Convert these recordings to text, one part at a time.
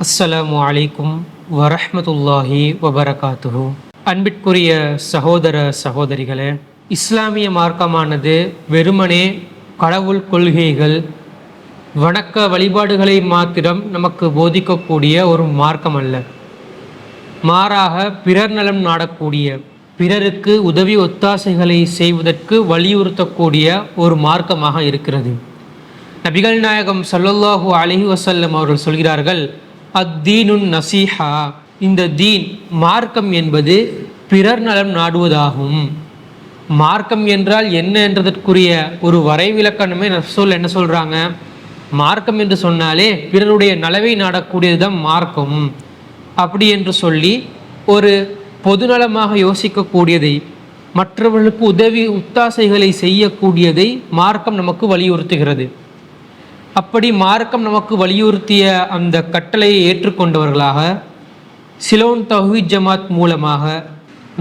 அஸ்ஸலாமு அலைக்கும் வரஹ்மத்துல்லாஹி வபரகாத்துஹு. அன்பிற்குரிய சகோதர சகோதரிகளே, இஸ்லாமிய மார்க்கமானது வெறுமனே கடவுள் கொள்கைகள், வணக்க வழிபாடுகளை மாத்திரம் நமக்கு போதிக்கக்கூடிய ஒரு மார்க்கம் அல்ல. மாறாக பிறர் நலம் நாடக்கூடிய, பிறருக்கு உதவி ஒத்தாசைகளை செய்வதற்கு வலியுறுத்தக்கூடிய ஒரு மார்க்கமாக இருக்கிறது. நபிகள் நாயகம் ஸல்லல்லாஹு அலைஹி வஸல்லம் அவர்கள் சொல்கிறார்கள், அத்தீனுன் நசீஹா, இந்த தீன் மார்க்கம் என்பது பிறர் நலம் நாடுவதாகும். மார்க்கம் என்றால் என்ன என்றதற்குரிய ஒரு வரைவிலக்கணமே ரசூல் என்ன சொல்கிறாங்க, மார்க்கம் என்று சொன்னாலே பிறருடைய நலவை நாடக்கூடியதுதான் மார்க்கம் அப்படி என்று சொல்லி ஒரு பொதுநலமாக யோசிக்கக்கூடியதை, மற்றவர்களுக்கு உதவி உத்தாசைகளை செய்யக்கூடியதை மார்க்கம் நமக்கு வலியுறுத்துகிறது. அப்படி மார்க்கம் நமக்கு வலியுறுத்திய அந்த கட்டளையை ஏற்றுக்கொண்டவர்களாக சிலோன் தௌஹீத் ஜமாத் மூலமாக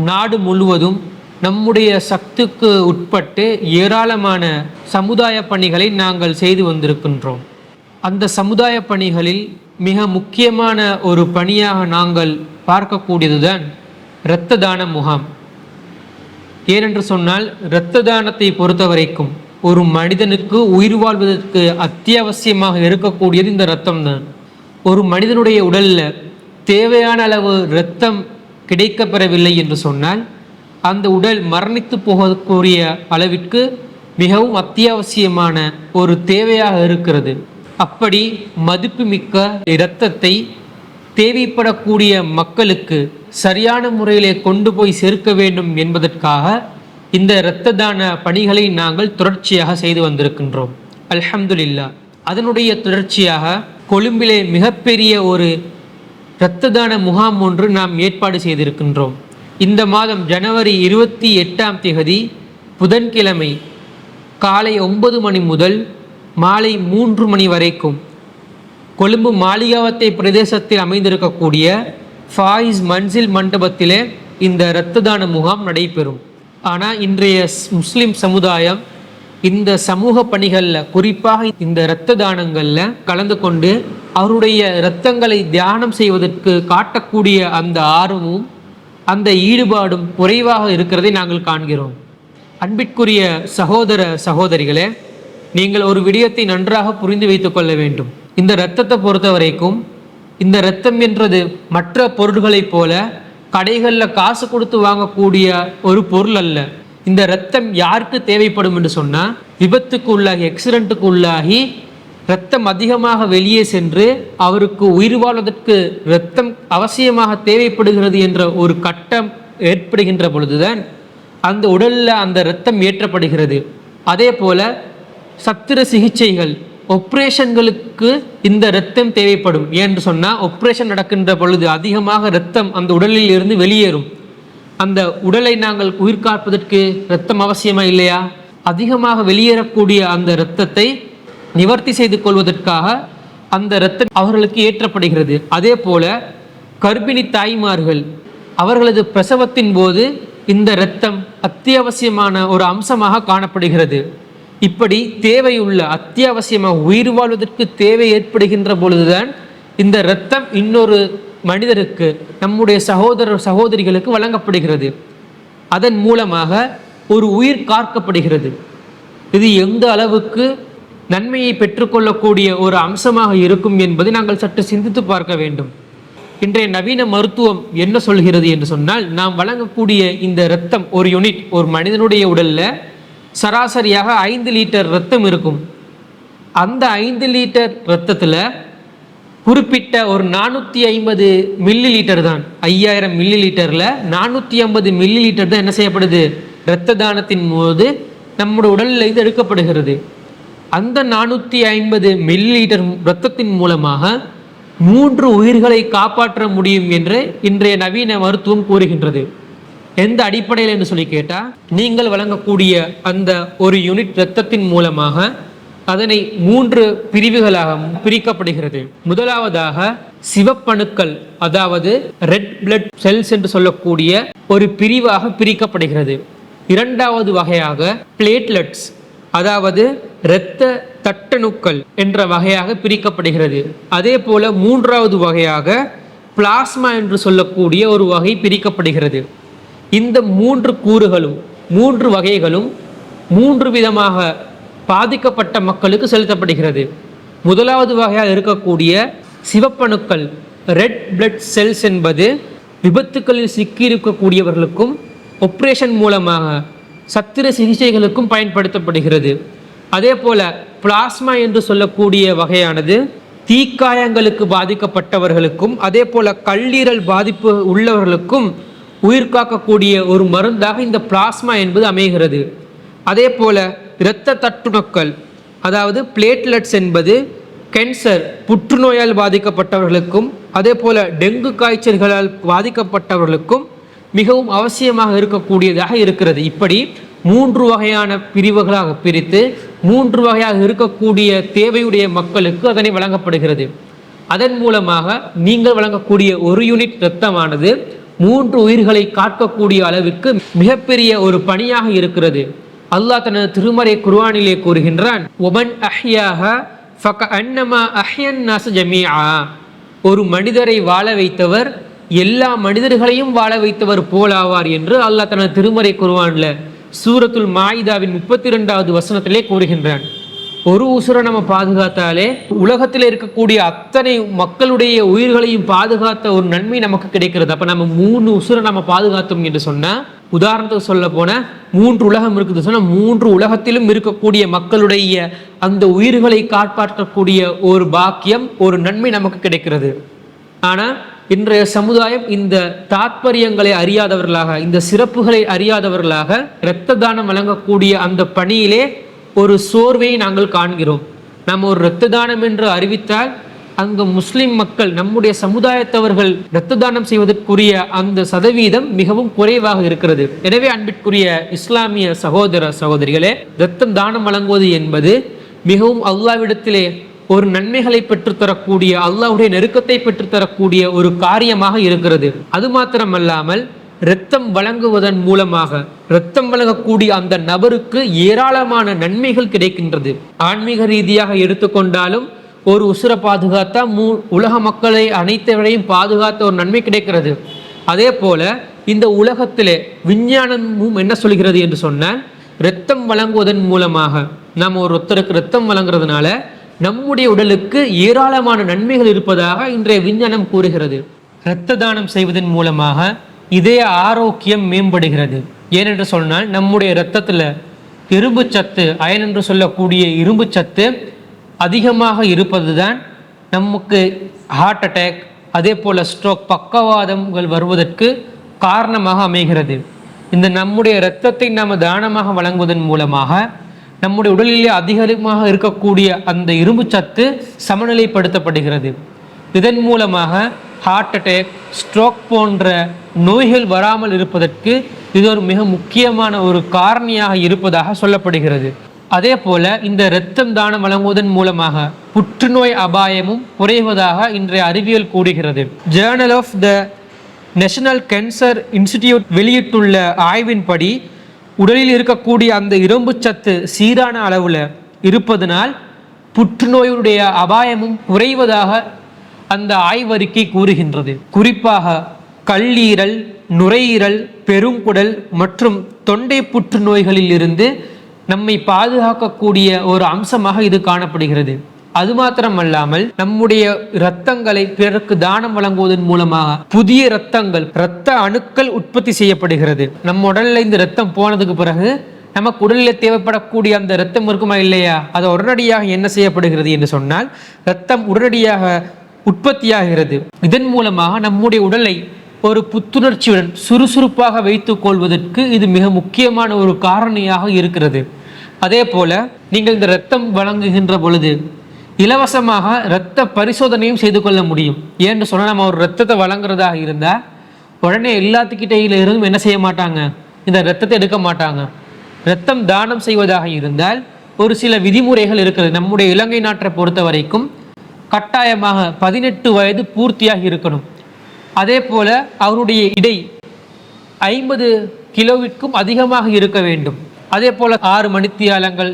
நாடு முழுவதும் நம்முடைய சக்திக்கு உட்பட்டு ஏராளமான சமுதாய பணிகளை நாங்கள் செய்து வந்திருக்கின்றோம். அந்த சமுதாய பணிகளில் மிக முக்கியமான ஒரு பணியாக நாங்கள் பார்க்கக்கூடியதுதான் இரத்த தான முகாம். ஏனென்று சொன்னால், இரத்த தானத்தை பொறுத்த வரைக்கும் ஒரு மனிதனுக்கு உயிர் வாழ்வதற்கு அத்தியாவசியமாக இருக்கக்கூடியது இந்த இரத்தம் தான். ஒரு மனிதனுடைய உடலில் தேவையான அளவு இரத்தம் கிடைக்கப்பெறவில்லை என்று சொன்னால் அந்த உடல் மரணித்து போகக்கூடிய அளவிற்கு மிகவும் அத்தியாவசியமான ஒரு தேவையாக இருக்கிறது. அப்படி மதிப்புமிக்க இரத்தத்தை தேவைப்படக்கூடிய மக்களுக்கு சரியான முறையிலே கொண்டு போய் சேர்க்க வேண்டும் என்பதற்காக இந்த இரத்த தான பணிகளை நாங்கள் தொடர்ச்சியாக செய்து வந்திருக்கின்றோம். அல்ஹம்துலில்லாஹ். அதனுடைய தொடர்ச்சியாக கொழும்பிலே மிகப்பெரிய ஒரு இரத்த தான முகாம் ஒன்று நாம் ஏற்பாடு செய்திருக்கின்றோம். இந்த மாதம் ஜனவரி 28 புதன்கிழமை காலை 9 மணி முதல் மாலை 3 மணி வரைக்கும் கொழும்பு மாளிகாவத்தை பிரதேசத்தில் அமைந்திருக்கக்கூடிய ஃபாயிஸ் மன்சில் மண்டபத்திலே இந்த இரத்த தான முகாம் நடைபெறும். ஆனால் இன்றைய முஸ்லிம் சமுதாயம் இந்த சமூக பணிகளில், குறிப்பாக இந்த இரத்த தானங்களில் கலந்து கொண்டு அவருடைய இரத்தங்களை தியானம் செய்வதற்கு காட்டக்கூடிய அந்த ஆர்வமும் அந்த ஈடுபாடும் குறைவாக இருக்கிறதை நாங்கள் காண்கிறோம். அன்பிற்குரிய சகோதர சகோதரிகளே, நீங்கள் ஒரு விடயத்தை நன்றாக புரிந்து வைத்துக் கொள்ள வேண்டும். இந்த இரத்தத்தை பொறுத்த வரைக்கும் இந்த இரத்தம் என்றது மற்ற பொருட்களைப் போல கடைகளில் காசு கொடுத்து வாங்கக்கூடிய ஒரு பொருள் அல்ல. இந்த இரத்தம் யாருக்கு தேவைப்படும் என்று சொன்னால், விபத்துக்கு உள்ளாகி, ஆக்சிடென்ட்டுக்கு உள்ளாகி இரத்தம் அதிகமாக வெளியே சென்று அவருக்கு உயிர் வாழ்வதற்கு இரத்தம் அவசியமாக தேவைப்படுகிறது என்ற ஒரு கட்டம் ஏற்படுகின்ற பொழுதுதான் அந்த உடலில் அந்த இரத்தம் ஏற்றப்படுகிறது. அதே போல சத்திர சிகிச்சைகள், ஆப்ரேஷன்களுக்கு இந்த இரத்தம் தேவைப்படும். ஏன்னு சொன்னால், ஆப்ரேஷன் நடக்கின்ற பொழுது அதிகமாக இரத்தம் அந்த உடலில் இருந்து வெளியேறும். அந்த உடலை நாங்கள் உயிர் காப்பதற்கு இரத்தம் அவசியமா இல்லையா? அதிகமாக வெளியேறக்கூடிய அந்த இரத்தத்தை நிவர்த்தி செய்து கொள்வதற்காக அந்த இரத்தம் அவர்களுக்கு ஏற்றப்படுகிறது. அதே போல கர்ப்பிணி தாய்மார்கள், அவர்களது பிரசவத்தின் போது இந்த இரத்தம் அத்தியாவசியமான ஒரு அம்சமாக காணப்படுகிறது. இப்படி தேவையுள்ள, அத்தியாவசியமாக உயிர் வாழ்வதற்கு தேவை ஏற்படுகின்ற பொழுதுதான் இந்த இரத்தம் இன்னொரு மனிதருக்கு, நம்முடைய சகோதர சகோதரிகளுக்கு வழங்கப்படுகிறது. அதன் மூலமாக ஒரு உயிர் காக்கப்படுகிறது. இது எந்த அளவுக்கு நன்மையை பெற்றுக்கொள்ளக்கூடிய ஒரு அம்சமாக இருக்கும் என்பதை நாங்கள் சற்று சிந்தித்து பார்க்க வேண்டும். இன்றைய நவீன மருத்துவம் என்ன சொல்கிறது என்று சொன்னால், நாம் வழங்கக்கூடிய இந்த இரத்தம், ஒரு யூனிட், ஒரு மனிதனுடைய உடலில் சராசரியாக 5 லிட்டர் இரத்தம் இருக்கும். அந்த 5 லிட்டர் இரத்தத்தில் குறிப்பிட்ட ஒரு 450 மில்லி லிட்டர் தான், 5000 மில்லி லிட்டரில் 450 மில்லி லிட்டர் தான் என்ன செய்யப்படுது, இரத்த தானத்தின் போது நம்முடைய உடலில் இருந்து எடுக்கப்படுகிறது. அந்த 450 மில்லி லிட்டர் இரத்தத்தின் மூலமாக 3 உயிர்களை காப்பாற்ற முடியும் என்று இன்றைய நவீன மருத்துவம் கூறுகின்றது. எந்த அடிப்படையில் என்று சொல்லி கேட்டால், நீங்கள் வழங்கக்கூடிய அந்த ஒரு யூனிட் இரத்தத்தின் மூலமாக அதனை 3 பிரிவுகளாக பிரிக்கப்படுகிறது. முதலாவதாக சிவப்பணுக்கள், அதாவது ரெட் பிளட் செல்ஸ் என்று சொல்லக்கூடிய ஒரு பிரிவாக பிரிக்கப்படுகிறது. இரண்டாவது வகையாக பிளேட்லெட்ஸ், அதாவது இரத்த தட்டணுக்கள் என்ற வகையாக பிரிக்கப்படுகிறது. அதே போல மூன்றாவது வகையாக பிளாஸ்மா என்று சொல்லக்கூடிய ஒரு வகை பிரிக்கப்படுகிறது. இந்த மூன்று கூறுகளும் மூன்று வகைகளும் மூன்று விதமாக பாதிக்கப்பட்ட மக்களுக்கு செலுத்தப்படுகிறது. முதலாவது வகையாக இருக்கக்கூடிய சிவப்பணுக்கள் ரெட் பிளட் செல்ஸ் என்பது விபத்துக்களில் சிக்கியிருக்கக்கூடியவர்களுக்கும் ஆபரேஷன் மூலமாக சத்திர சிகிச்சைகளுக்கும் பயன்படுத்தப்படுகிறது. அதே போல பிளாஸ்மா என்று சொல்லக்கூடிய வகையானது தீக்காயங்களுக்கு பாதிக்கப்பட்டவர்களுக்கும் அதே போல கல்லீரல் பாதிப்பு உள்ளவர்களுக்கும் உயிர் காக்கக்கூடிய ஒரு மருந்தாக இந்த பிளாஸ்மா என்பது அமைகிறது. அதே போல இரத்த தட்டுணுக்கள் அதாவது பிளேட்லெட்ஸ் என்பது கேன்சர் புற்றுநோயால் பாதிக்கப்பட்டவர்களுக்கும் அதே போல டெங்கு காய்ச்சல்களால் பாதிக்கப்பட்டவர்களுக்கும் மிகவும் அவசியமாக இருக்கக்கூடியதாக இருக்கிறது. இப்படி மூன்று வகையான பிரிவுகளாக பிரித்து மூன்று வகையாக இருக்கக்கூடிய தேவையுடைய மக்களுக்கு அதனை வழங்கப்படுகிறது. அதன் மூலமாக நீங்கள் வழங்கக்கூடிய ஒரு யூனிட் இரத்தமானது மூன்று உயிர்களை காக்கக்கூடிய அளவிற்கு மிகப்பெரிய ஒரு பணியாக இருக்கிறது. அல்லாஹ் தனது திருமறை குர்ஆனிலே கூறுகின்றான், ஒமன் அஹ்யாஹா ஃபகஅன்னமா அஹ்யன் நாஸ ஜமீஆ. ஒரு மனிதரை வாழ வைத்தவர் எல்லா மனிதர்களையும் வாழ வைத்தவர் போலாவார் என்று அல்லாஹ் தனது திருமறை குர்ஆன்ல சூரத்துல் மாயிதாவின் 32வது வசனத்திலே கூறுகின்றான். ஒரு உசுரை நம்ம பாதுகாத்தாலே உலகத்தில் இருக்கக்கூடிய அத்தனை மக்களுடைய உயிர்களையும் பாதுகாத்த ஒரு நன்மை நமக்கு கிடைக்கிறது. அப்போ நம்ம 3 உசுரை நம்ம பாதுகாத்தோம் என்று சொன்னால், உதாரணத்துக்கு சொல்ல போனால் 3 உலகம் இருக்குது சொன்னால் 3 உலகத்திலும் இருக்கக்கூடிய மக்களுடைய அந்த உயிர்களை காப்பாற்றக்கூடிய ஒரு பாக்கியம் ஒரு நன்மை நமக்கு கிடைக்கிறது. ஆனால் இன்றைய சமுதாயம் இந்த தாத்பரியங்களை அறியாதவர்களாக இந்த சிறப்புகளை அறியாதவர்களாக இரத்த தானம் வழங்கக்கூடிய அந்த பணியிலே ஒரு சோர்வை நாங்கள் காண்கிறோம். நம்ம ஒரு இரத்த தானம் என்று அறிவித்தால் அங்கு முஸ்லிம் மக்கள் நம்முடைய சமுதாயத்தவர்கள் இரத்த தானம் செய்வதற்குரிய அந்த சதவீதம் மிகவும் குறைவாக இருக்கிறது. எனவே அன்பிற்குரிய இஸ்லாமிய சகோதர சகோதரிகளே, இரத்த தானம் வழங்குவது என்பது மிகவும் அல்லாஹ்விடத்திலே ஒரு நன்மைகளை பெற்றுத்தரக்கூடிய அல்லாஹ்வுடைய நெருக்கத்தை பெற்றுத்தரக்கூடிய ஒரு காரியமாக இருக்கிறது. அது மாத்திரமல்லாமல் இரத்தம் வழங்குவதன் மூலமாக இரத்தம் வழங்கக்கூடிய அந்த நபருக்கு ஏராளமான நன்மைகள் கிடைக்கின்றது. ஆன்மீக ரீதியாக எடுத்துக்கொண்டாலும் ஒரு உசுரை பாதுகாத்தா உலக மக்களை அனைத்தவரையும் பாதுகாத்த ஒரு நன்மை கிடைக்கிறது. அதே போல இந்த உலகத்திலே விஞ்ஞானமும் என்ன சொல்கிறது என்று சொன்னால், இரத்தம் வழங்குவதன் மூலமாக நாம் ஒரு ஒருத்தருக்கு இரத்தம் வழங்குறதுனால நம்முடைய உடலுக்கு ஏராளமான நன்மைகள் இருப்பதாக இன்றைய விஞ்ஞானம் கூறுகிறது. இரத்த தானம் செய்வதன் மூலமாக இதய ஆரோக்கியம் மேம்படுகிறது. ஏனென்று சொன்னால் நம்முடைய இரத்தத்தில் இரும்பு சத்து அயன் என்று சொல்லக்கூடிய இரும்பு சத்து அதிகமாக இருப்பது தான் நமக்கு ஹார்ட் அட்டாக் அதே போல் ஸ்ட்ரோக் பக்கவாதங்கள் வருவதற்கு காரணமாக அமைகிறது. இந்த நம்முடைய இரத்தத்தை நாம் தானமாக வழங்குவதன் மூலமாக நம்முடைய உடலிலே அதிகமாக இருக்கக்கூடிய அந்த இரும்பு சத்து சமநிலைப்படுத்தப்படுகிறது. இதன் மூலமாக ஹார்ட் அட்டாக் ஸ்ட்ரோக் போன்ற நோய்கள் வராமல் இருப்பதற்கு இது ஒரு மிக முக்கியமான ஒரு காரணியாக இருப்பதாக சொல்லப்படுகிறது. அதே போல இந்த இரத்தம் தானம் வழங்குவதன் மூலமாக புற்றுநோய் அபாயமும் குறைவதாக இன்றைய அறிவியல் கூறுகிறது. Journal of the national cancer institute வெளியிட்டுள்ள ஆய்வின்படி உடலில் இருக்கக்கூடிய அந்த இரும்பு சத்து சீரான அளவில் இருப்பதனால் புற்றுநோயுடைய அபாயமும் குறைவதாக அந்த ஆய்வறிக்கை கூறுகின்றது. குறிப்பாக கல்லீரல், நுரையீரல், பெருங்குடல் மற்றும் தொண்டை புற்றுநோய்களில் இருந்து நம்மை பாதுகாக்கக்கூடிய ஒரு அம்சமாக இது காணப்படுகிறது. அது மாத்திரமல்லாமல் நம்முடைய இரத்தங்களை பிறருக்கு தானம் வழங்குவதன் மூலமாக புதிய இரத்த அணுக்கள் உற்பத்தி செய்யப்படுகிறது. நம்ம உடல்ல இந்த இரத்தம் போனதுக்கு பிறகு நமக்கு உடலில் தேவைப்படக்கூடிய அந்த இரத்தம் இருக்குமா இல்லையா, அது உடனடியாக என்ன செய்யப்படுகிறது என்று சொன்னால் இரத்தம் உடனடியாக உற்பத்தியாகிறது. இதன் மூலமாக நம்முடைய உடலை ஒரு புத்துணர்ச்சியுடன் சுறுசுறுப்பாக வைத்துக் கொள்வதற்கு இது மிக முக்கியமான ஒரு காரணியாக இருக்கிறது. அதே போல நீங்கள் இந்த இரத்தம் வழங்குகின்ற பொழுது இலவசமாக இரத்த பரிசோதனையும் செய்து கொள்ள முடியும். ஏன்னு சொன்னால் நம்ம ஒரு இரத்தத்தை வழங்குறதாக இருந்தால் உடனே எல்லாத்துக்கிட்டையில இருந்தும் என்ன செய்ய மாட்டாங்க, இந்த இரத்தத்தை எடுக்க மாட்டாங்க. இரத்தம் தானம் செய்வதாக இருந்தால் ஒரு சில விதிமுறைகள் இருக்கிறது. நம்முடைய இலங்கை நாட்டை பொறுத்த வரைக்கும் கட்டாயமாக 18 வயது பூர்த்தியாக இருக்கணும். அதே போல அவருடைய இடை 50 கிலோவிற்கும் அதிகமாக இருக்க வேண்டும். அதே போல 6 மணித்தியாலங்கள்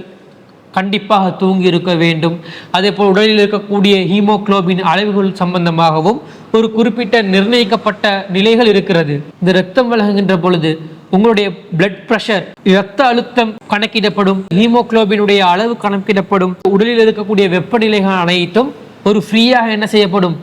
கண்டிப்பாக தூங்கி இருக்க வேண்டும். அதே போல் உடலில் இருக்கக்கூடிய ஹீமோகுளோபின் அளவுகள் சம்பந்தமாகவும் ஒரு குறிப்பிட்ட நிர்ணயிக்கப்பட்ட நிலைகள் இருக்கிறது. இந்த இரத்தம் வழங்குகின்ற பொழுது உங்களுடைய பிளட் பிரஷர், இரத்த அழுத்தம் கணக்கிடப்படும், ஹீமோகுளோபினுடைய அளவு கணக்கிடப்படும், உடலில் இருக்கக்கூடிய வெப்பநிலைகள் அனைத்தும் ஒரு ஃப்ரீயாக என்ன செய்யப்படும்,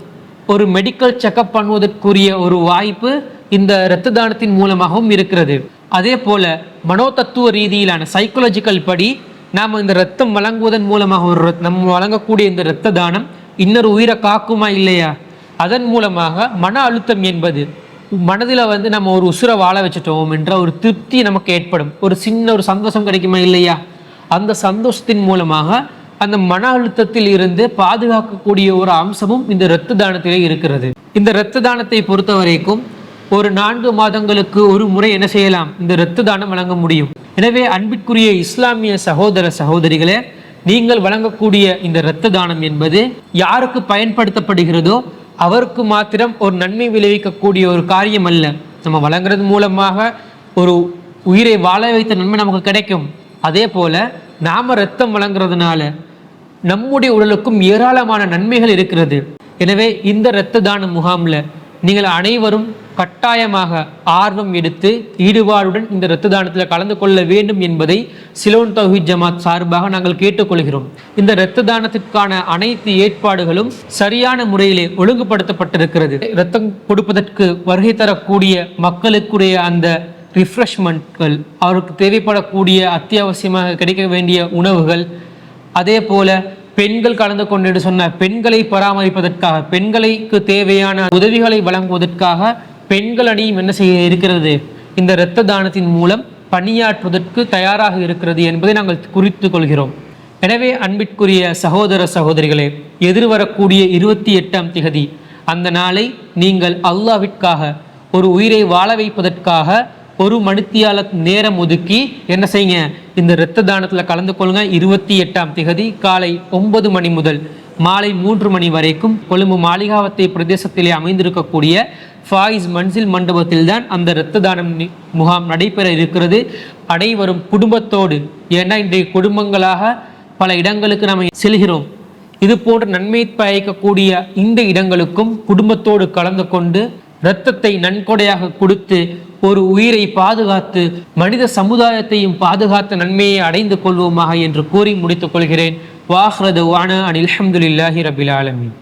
ஒரு மெடிக்கல் செக்அப் பண்ணுவதற்குரிய ஒரு வாய்ப்பு இந்த இரத்த தானத்தின் மூலமாகவும் இருக்கிறது. அதே போல மனோதத்துவ ரீதியிலான சைக்கோலஜிக்கல் படி நாம் இந்த ரத்தம் வழங்குவதன் மூலமாக நம்ம வழங்கக்கூடிய இந்த இரத்த தானம் இன்னொரு உயிரை காக்குமா இல்லையா? அதன் மூலமாக மன அழுத்தம் என்பது மனதில் நம்ம ஒரு உசுரை வாழ வச்சுட்டோம் என்ற ஒரு திருப்தி நமக்கு ஏற்படும். ஒரு சின்ன ஒரு சந்தோஷம் கிடைக்குமா இல்லையா? அந்த சந்தோஷத்தின் மூலமாக அந்த மன அழுத்தத்தில் இருந்து பாதுகாக்கக்கூடிய ஒரு அம்சமும் இந்த இரத்த தானத்திலே இருக்கிறது. இந்த இரத்த தானத்தை பொறுத்த வரைக்கும் ஒரு 4 மாதங்களுக்கு ஒரு முறை என்ன செய்யலாம், இந்த இரத்த தானம் வழங்க முடியும். எனவே அன்பிற்குரிய இஸ்லாமிய சகோதர சகோதரிகளே, நீங்கள் வழங்கக்கூடிய இந்த இரத்த தானம் என்பது யாருக்கு பயன்படுத்தப்படுகிறதோ அவருக்கு மாத்திரம் ஒரு நன்மை விளைவிக்கக்கூடிய ஒரு காரியம் அல்ல. நம்ம வழங்குறது மூலமாக ஒரு உயிரை வாழ வைத்த நன்மை நமக்கு கிடைக்கும். அதே போல நாம இரத்தம் வழங்குறதுனால நம்முடைய உடலுக்கும் ஏராளமான நன்மைகள் இருக்கிறது. எனவே இந்த இரத்த தான முகாமில் நீங்கள் அனைவரும் கட்டாயமாக ஆர்வம் எடுத்து ஈடுபாடுடன் இந்த இரத்த தானத்தில் கலந்து கொள்ள வேண்டும் என்பதை சிலோன் தௌஹீத் ஜமாத் சார்பாக நாங்கள் கேட்டுக்கொள்கிறோம். இந்த இரத்த தானத்திற்கான அனைத்து ஏற்பாடுகளும் சரியான முறையிலே ஒழுங்குபடுத்தப்பட்டிருக்கிறது. இரத்தம் கொடுப்பதற்கு வருகை தரக்கூடிய மக்களுக்குரிய அந்த ரிஃப்ரெஷ்மெண்ட்கள், அவருக்கு தேவைப்படக்கூடிய அத்தியாவசியமாக கிடைக்க வேண்டிய உணவுகள், அதே போல பெண்கள் கலந்து கொண்டு சொன்ன பெண்களை பராமரிப்பதற்காக, பெண்களுக்கு தேவையான உதவிகளை வழங்குவதற்காக பெண்கள் அணியும் என்ன செய்ய இருக்கிறது, இந்த இரத்த தானத்தின் மூலம் பணியாற்றுவதற்கு தயாராக இருக்கிறது என்பதை நாங்கள் குறித்து கொள்கிறோம். எனவே அன்பிற்குரிய சகோதர சகோதரிகளே, எதிர்வரக்கூடிய 28ஆம் திகதி அந்த நாளை நீங்கள் அல்லாஹ்விற்காக ஒரு உயிரை வாழ வைப்பதற்காக ஒரு மணித்தியால நேரம் ஒதுக்கி என்ன செய்யுங்க, இந்த இரத்த தானத்தில் கலந்து கொள்ளுங்க. 28ஆம் திகதி காலை 9 மணி முதல் மாலை 3 மணி வரைக்கும் கொழும்பு மாளிகாவத்தை பிரதேசத்திலே அமைந்திருக்கக்கூடிய ஃபாயிஸ் மன்சில் மண்டபத்தில் தான் அந்த இரத்த தானம் முகாம் நடைபெற இருக்கிறது. அனைவரும் குடும்பத்தோடு, ஏன்னா இன்றைய குடும்பங்களாக பல இடங்களுக்கு நாம் செல்கிறோம், இது போன்ற நன்மை பயக்கக்கூடிய இந்த இடங்களுக்கும் குடும்பத்தோடு கலந்து கொண்டு இரத்தத்தை நன்கொடையாக கொடுத்து ஒரு உயிரை பாதுகாத்து மனித சமுதாயத்தையும் பாதுகாத்த நன்மையை அடைந்து கொள்வோமாக என்று கூறி முடித்துக் கொள்கிறேன். வாஹ்ரது வானா அனில் அல்ஹம்துலில்லாஹி ரபில் ஆலமீன்.